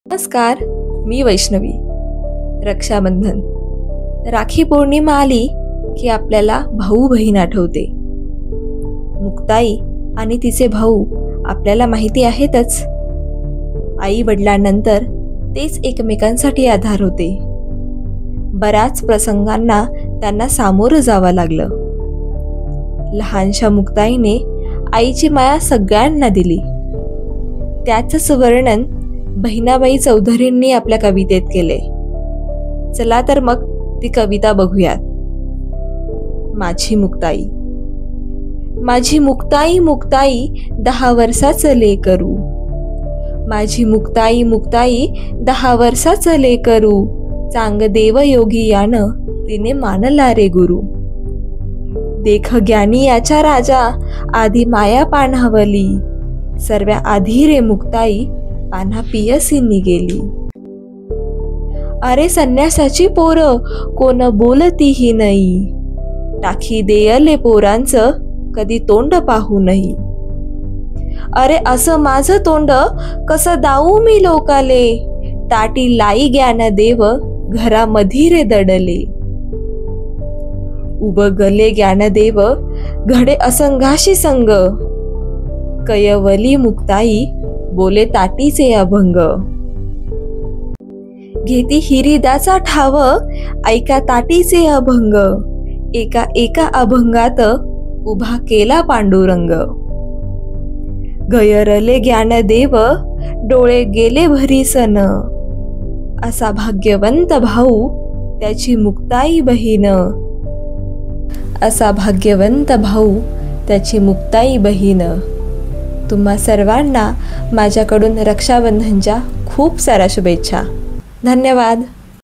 नमस्कार, मी वैष्णवी. रक्षाबंधन. राखी पौर्णिमा आली की आपल्याला भाऊ बहीण आठवते. मुक्ताई आणि तिचे भाऊ आपल्याला माहिती आहेतच. आई वडिलांनंतर तेच एकमेकांसाठी आधार होते. बऱ्याच प्रसंगांना त्यांना सामोरं जावं लागलं. लहानशा मुक्ताईने आईची माया सगळ्यांना दिली. त्याचंच वर्णन बहिणाबाई चौधरींनी आपल्या कवितेत केले. चला तर मग ती कविता बघूयात. माझी मुक्ताई. माझी मुक्ताई मुक्ताई 10 वर्षाचं लेकरू. माझी मुक्ताई मुक्ताई 10 वर्षाचं लेकरू. चांग देव योगी यानं तिने मानला रे गुरु. देख ज्ञानी याच्या राजा आधी माया पाणावली. सर्व्या आधी रे मुक्ताई पान्हा पियसीनी गेली. अरे संन्यासाची पोरं कोण बोलतीही नाही. टाकी देयले पोरांचं कधी तोंड पाहू नाही. अरे असं माझं तोंड कसं दाऊ मी लोकाले. ताटी लाई ज्ञान देव घरामधी रे दडले. उब गले ज्ञानदेव घडे असंघाशी संग. कयवली मुक्ताई बोले ताटीचे अभंग. घेती हिरीदाचा ठाव ऐका ताटीचे अभंग. एका एका अभंगात उभा केला पांडुरंग. गयरले ज्ञानदेव डोळे गेले भरीसन. असा भाग्यवंत भाऊ त्याची मुक्ताई बहीण. असा भाग्यवंत भाऊ त्याची मुक्ताई बहीण. तुम्हा सर्वांना माझ्याकडून रक्षाबंधनच्या खूप साऱ्या शुभेच्छा. धन्यवाद.